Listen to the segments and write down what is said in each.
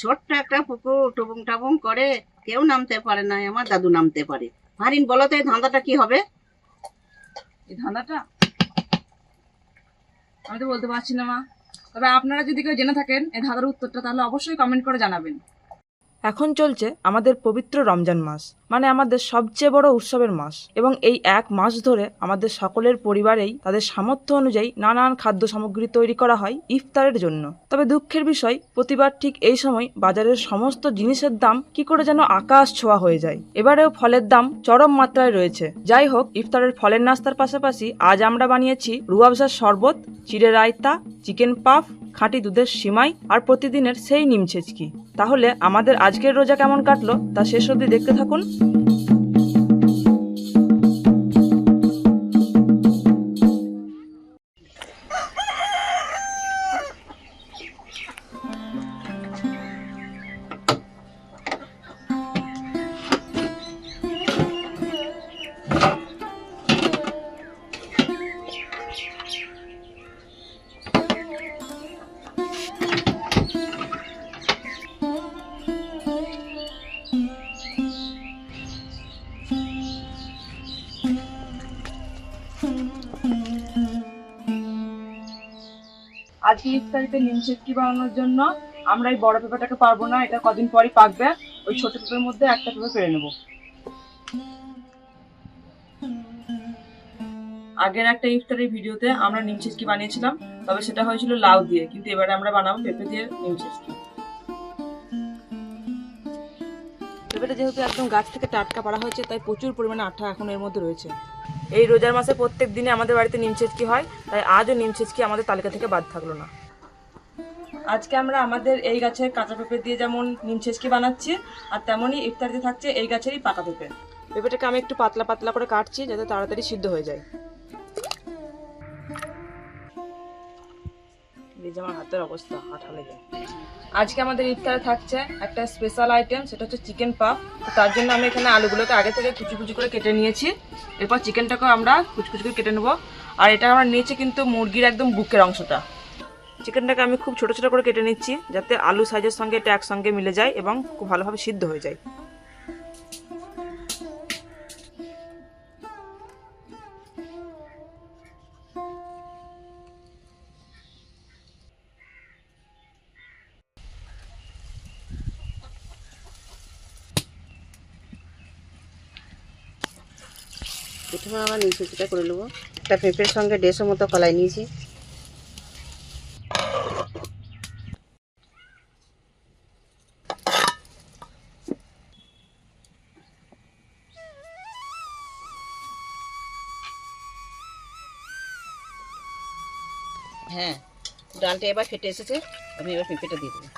ছোট্ট একটা পুকুর টুবুং টাবুং করে, কেউ নামতে পারে না, আমার দাদু নামতে পারে। হারিন, বলো তো এই ধাঁধাটা কি হবে? এই ধাঁধাটা আমি তো বলতে পারছি না মা, তবে আপনারা যদি কেউ জেনে থাকেন এই ধাঁধার উত্তরটা তাহলে অবশ্যই কমেন্ট করে জানাবেন। এখন চলছে আমাদের পবিত্র রমজান মাস, মানে আমাদের সবচেয়ে বড় উৎসবের মাস, এবং এই এক মাস ধরে আমাদের সকলের পরিবারেই তাদের সামর্থ্য অনুযায়ী নানান খাদ্য সামগ্রী তৈরি করা হয় ইফতারের জন্য। তবে দুঃখের বিষয়, প্রতিবার ঠিক এই সময় বাজারের সমস্ত জিনিসের দাম কি করে যেন আকাশ ছোঁয়া হয়ে যায়। এবারেও ফলের দাম চরম মাত্রায় রয়েছে। যাই হোক, ইফতারের ফলের নাস্তার পাশাপাশি আজ আমরা বানিয়েছি রুয়াবজার শরবত, চিড়ে রায়তা, চিকেন পাফ, খাঁটি দুধের সিমাই আর প্রতিদিনের সেই নিম ছেচকি। তাহলে আমাদের আজকের রোজা কেমন কাটলো তা শেষ অবধি দেখতে থাকুন। আজকে ইফতারিতে নিম ছেচকি বানানোর জন্য আমরা এই বড় পেঁপেটাকে পারবো না, এটা কদিন পরই পাকবে। ওই ছোট পেঁপের মধ্যে একটা পেঁপে পেরে নেবো। আগের একটা ইফতারের ভিডিওতে আমরা নিম ছেচকি বানিয়েছিলাম, তবে সেটা হয়েছিল লাউ দিয়ে, কিন্তু এবারে আমরা বানাবো পেঁপে দিয়ে নিম ছেচকি। পেঁপেটা যেহেতু একদম গাছ থেকে টাটকা পাড়া হয়েছে, তাই প্রচুর পরিমাণে আঠা এখন এর মধ্যে রয়েছে। এই রোজার মাসে প্রত্যেক দিনে আমাদের বাড়িতে নিম ছেচকি হয়, তাই আজও নিম ছেচকি আমাদের তালিকা থেকে বাদ থাকলো না। আজকে আমরা আমাদের এই গাছের কাঁচা পেঁপে দিয়ে যেমন নিম ছেচকি বানাচ্ছি, আর তেমনই ইফতারিতে থাকছে এই গাছেরই পাকা পেঁপে। পেঁপেটাকে আমি একটু পাতলা পাতলা করে কাটছি যাতে তাড়াতাড়ি সিদ্ধ হয়ে যায়। এই যে আমার হাতের অবস্থা, আঠা লেগে। আজকে আমাদের ইফতারে থাকছে একটা স্পেশাল আইটেম, সেটা হচ্ছে চিকেন পাফ। তো তার জন্য আমি এখানে আলুগুলোকে আগে থেকে কুচি কুচি করে কেটে নিয়েছি। এরপর চিকেনটাকেও আমরা কুচি কুচি করে কেটে নেবো। আর এটা আমরা নিয়েছি কিন্তু মুরগির একদম বুকের অংশটা। চিকেনটাকে আমি খুব ছোট ছোট করে কেটে নিচ্ছি যাতে আলু সাইজের সঙ্গে এটা একসঙ্গে মিলে যায় এবং খুব ভালোভাবে সিদ্ধ হয়ে যায়। প্রথমে আমরা নিম ছেচকিটা করে নেবো। একটা পেঁপের সঙ্গে 150 মতো কলাই নিয়েছি। হ্যাঁ, ডালটা এবার ফেটে এসেছে, আমি এবার পেঁপেটা দিয়ে দেবো।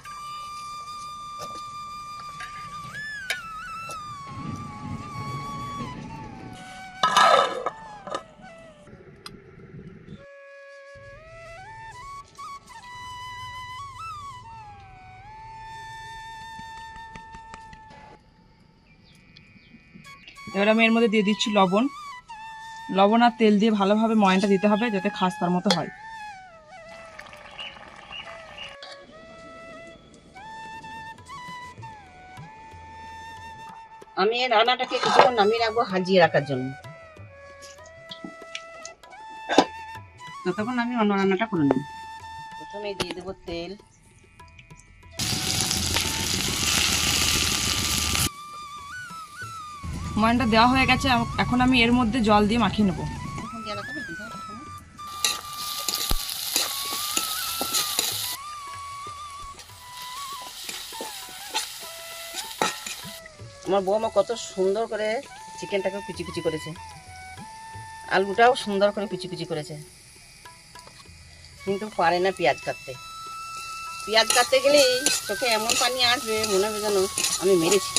এবার আমি এর মধ্যে দিয়ে দিচ্ছি লবণ। লবণ আর তেল দিয়ে ভালোভাবে ময়ানটা দিতে হবে যাতে খাস্তার মতো হয়। আমি এই রান্নাটাকে কিছুক্ষণ নামিয়ে রাখবো হাজিয়ে রাখার জন্য। ততক্ষণ আমি অন্য রান্নাটা করে নেব। প্রথমে দিয়ে দেবো তেল। ময়ানটা দেওয়া হয়ে গেছে, এখন আমি এর মধ্যে জল দিয়ে মাখিয়ে নেবো। আমার বৌমা কত সুন্দর করে চিকেনটাকে কুচি কুচি করেছে, আলুটাও সুন্দর করে কুচি কুচি করেছে, কিন্তু পারে না পেঁয়াজ কাটতে। পেঁয়াজ কাটতে গেলেই চোখে এমন পানি আসবে, মনে হবে যেন আমি মেরেছি।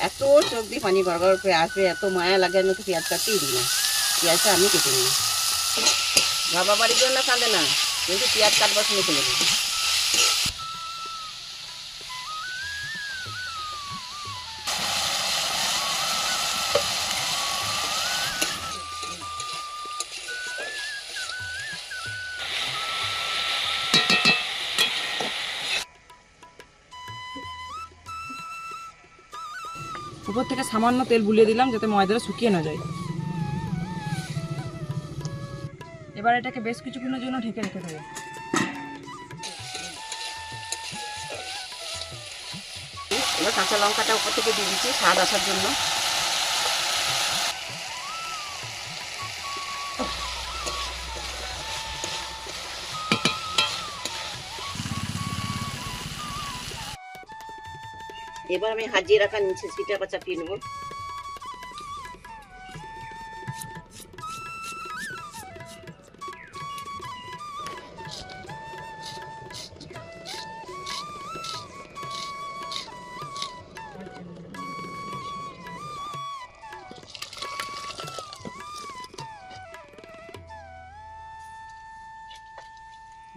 এত চোখ দিয়ে পানি গড়গড় করে আসবে, এত মায়া লাগে, আমি তো পেঁয়াজ কাটতেই দিই না। পেঁয়াজটা আমি কেটে নিই। বাবা বাড়ির জন্য কাঁদে না, কিন্তু পেঁয়াজ কাটবার সময় চলে যাবে। উপর থেকে সামান্য তেল বুলিয়ে দিলাম যাতে ময়দাটা শুকিয়ে না যায়। এবার এটাকে বেশ কিছুক্ষণের জন্য ঢেকে রেখে দেবো। এবার কাঁচা লঙ্কাটা উপর থেকে দিয়ে দিচ্ছি স্বাদ আসার জন্য। এবার আমি হাজিয়ে রাখা নিচে সিটা আবার চাপিয়ে নেবো।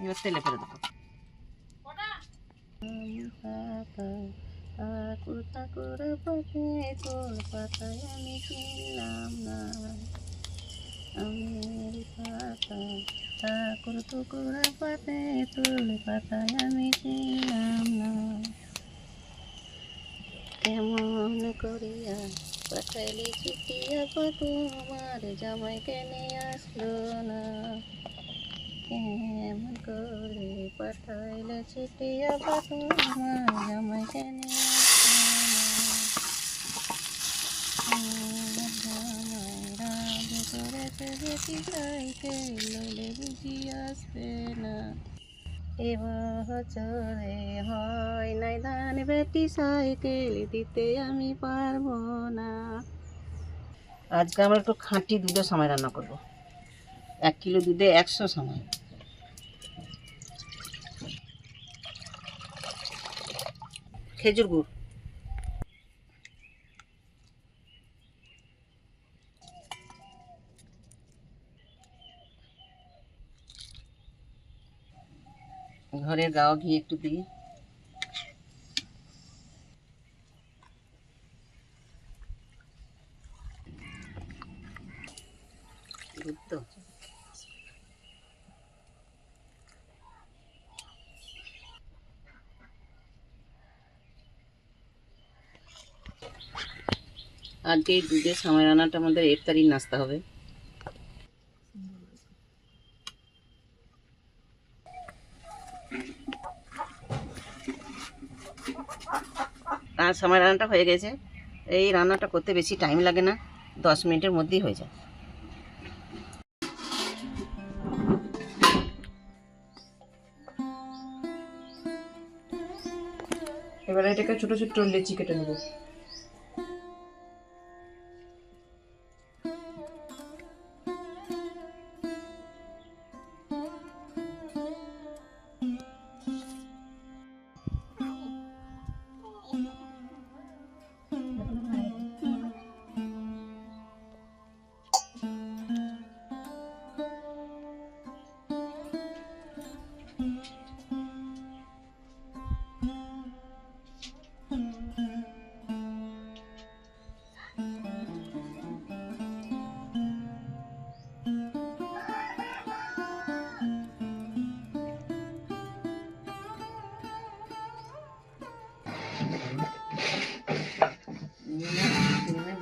এবার তেলে ফেলে দেবো। কেমন করিয়া পাঠাইলে চিঠিয়া তোমার জামাই কেন আসলো না, কেমন করে পাঠাইলে চিঠিয়া তোমার জামাই কেন আসলো না, জামাই রাগ করেছে বেটি চাইতে লইলে বুঝি আসবে না, এবছরে হয় নাই ধান বেটি সাইকেল দিতে আমি পারবো না। আজকে আমরা একটু খাঁটি দুধের সময় রান্না করব। 1 কিলো দুধে 100 সময়। খেজুর গুড়, ঘরের গাওয়া ঘি একটু দিই, দুধ তো আজকে এই দুধের সময় রান্নাটা আমাদের ইফতারির নাস্তা হবে। আর সময় রান্নাটা হয়ে গেছে। এই রান্নাটা করতে বেশি টাইম লাগে না, 10 মিনিটের মধ্যেই হয়ে যায়। এবারে এটাকে ছোট ছোট লেচি কেটে নেবো।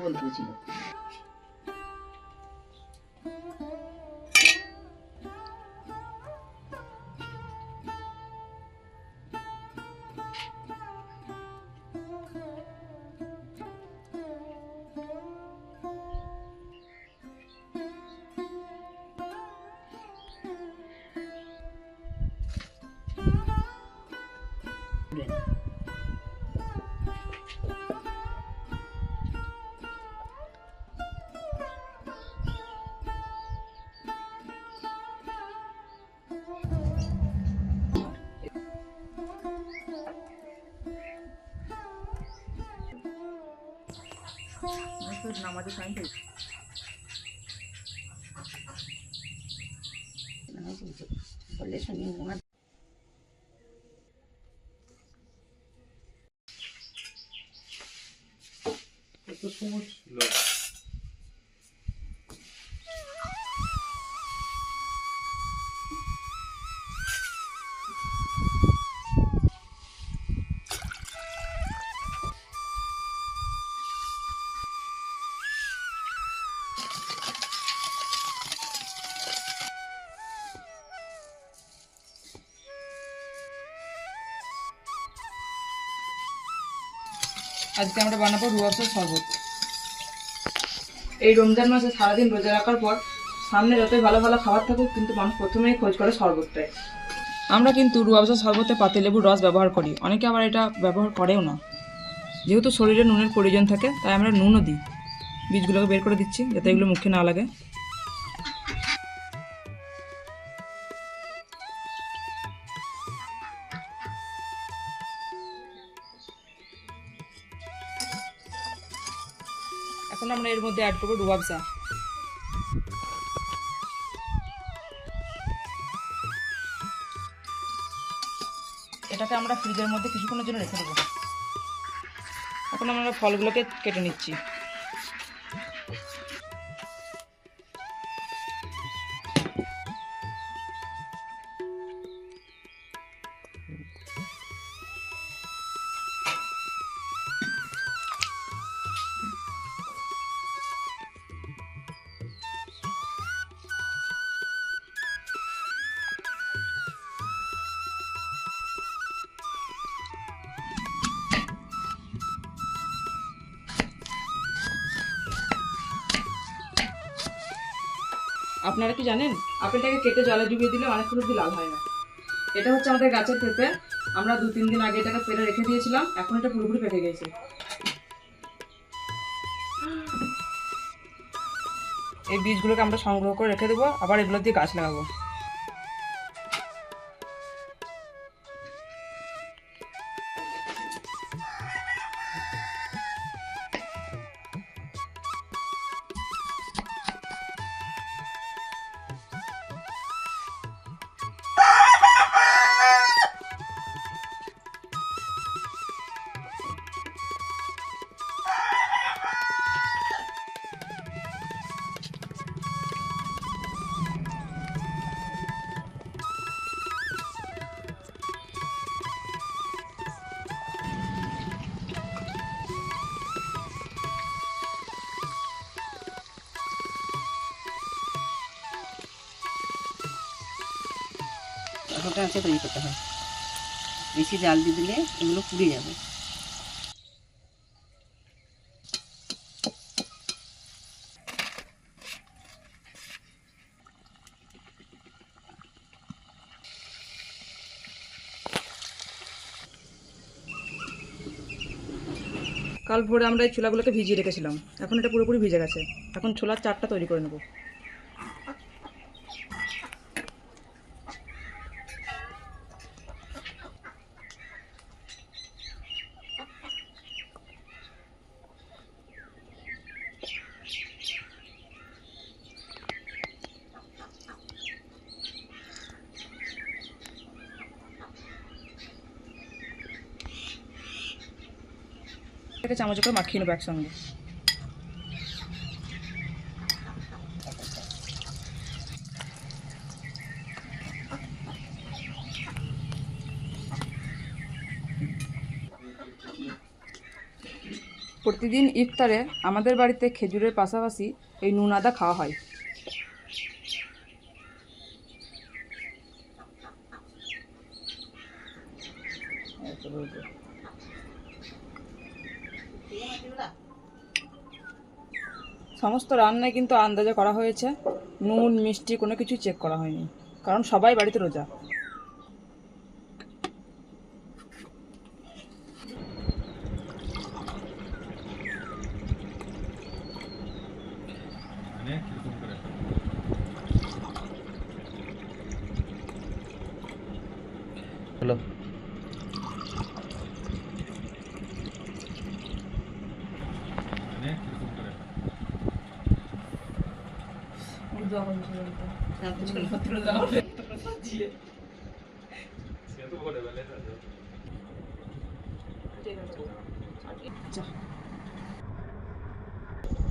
বলতেছিল নামাজে টাইম পেয়েছি। বললে শুনি কত সহজ ছিল। আজকে আমরা বানাবো রুহ আফজার শরবত। এই রমজান মাসে সারাদিন রোজা রাখার পর সামনে যতই ভালো ভালো খাবার থাকুক, কিন্তু মানুষ প্রথমেই খোঁজ করে শরবতটাই। আমরা কিন্তু রুহ আফজার শরবতে পাতিলেবুর রস ব্যবহার করি, অনেকে আবার এটা ব্যবহার করেও না। যেহেতু শরীরে নুনের প্রয়োজন থাকে, তাই আমরা নুনও দিই। বীজগুলোকে বের করে দিচ্ছি যাতে এগুলো মুখে না লাগে। এখন আমরা এর মধ্যে অ্যাড করবো রুহ আফজা। এটাকে আমরা ফ্রিজের মধ্যে কিছুক্ষণের জন্য রেখে দেবো। এখন আমরা ফলগুলোকে কেটে নিচ্ছি। আপনারা কি জানেন, আপেলটাকে কেটে জলে ডুবিয়ে দিলে অনেকক্ষণ অব্দি লাল হয় না। এটা হচ্ছে আমাদের গাছের পেঁপে। আমরা 2-3 দিন আগে এটাকে পেরে রেখে দিয়েছিলাম, এখন এটা পুরোপুরি পেকে গেছে। এই বীজগুলোকে আমরা সংগ্রহ করে রেখে দেবো, আবার এগুলো দিয়ে গাছ লাগাবো। এতটা আছে তৈরি করতে হয়, বেশি জাল দিয়ে দিলে এগুলো পুড়ে যাবে। কাল ভোরে আমরা এই ছোলাগুলোকে ভিজিয়ে রেখেছিলাম, এখন এটা পুরোপুরি ভিজে গেছে। এখন ছোলার চাটটা তৈরি করে নেব। এটাকে চামচ করে মাখিয়ে নেবো একসঙ্গে। প্রতিদিন ইফতারে আমাদের বাড়িতে খেজুরের পাশাপাশি এই নুন আদা খাওয়া হয়। সমস্ত রান্নায় কিন্তু আন্দাজে করা হয়েছে, নুন মিষ্টি কোনো কিছু চেক করা হয়নি, কারণ সবাই বাড়িতে রোজা। হলো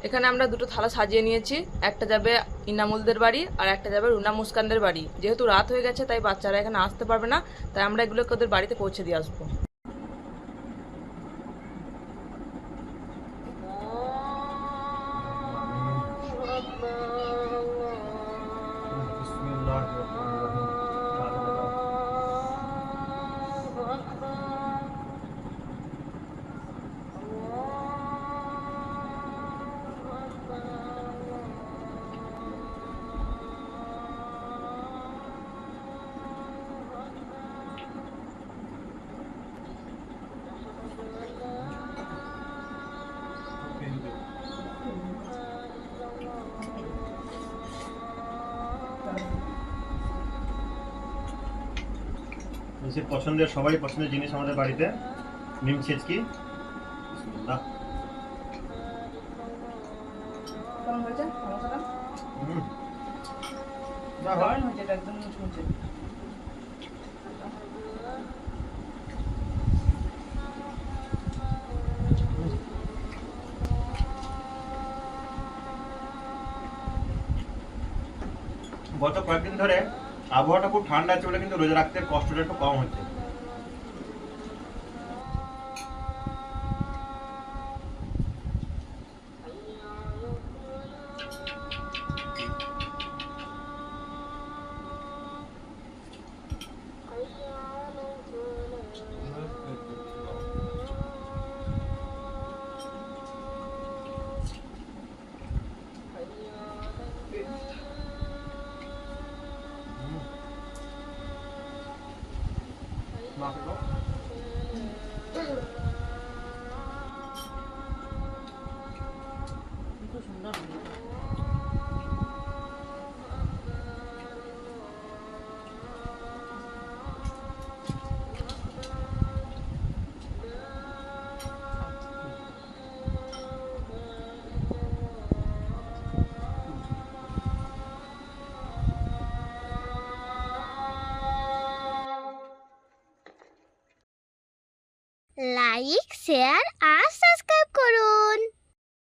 এখানে আমরা দুটো থালা সাজিয়ে নিয়েছি, একটা যাবে ইনামুলদের বাড়ি আর একটা যাবে রুনা মুস্কানদের বাড়ি। যেহেতু রাত হয়ে গেছে তাই বাচ্চারা এখানে আসতে পারবে না, তাই আমরা এগুলোকে ওদের বাড়িতে পৌঁছে দিয়ে আসবো। নিজের পছন্দের, সবাই পছন্দের জিনিস আমাদের বাড়িতে, নিম ছেচকি। বিসমিল্লাহ। কেমন হয়েছে সমস্যাটা? হুম। বাহ, বাহ। দারুণ হয়েছে, এটা একদম মুচমুচে। গত কয়েকদিন ধরে আবহাওয়াটা খুব ঠান্ডা আছে বলে কিন্তু রোজা রাখতে কষ্টটা একটু কম হচ্ছে। খুব সুন্দর হয়েছে। লাইক শেয়ার আর সাবস্ক্রাইব করুন।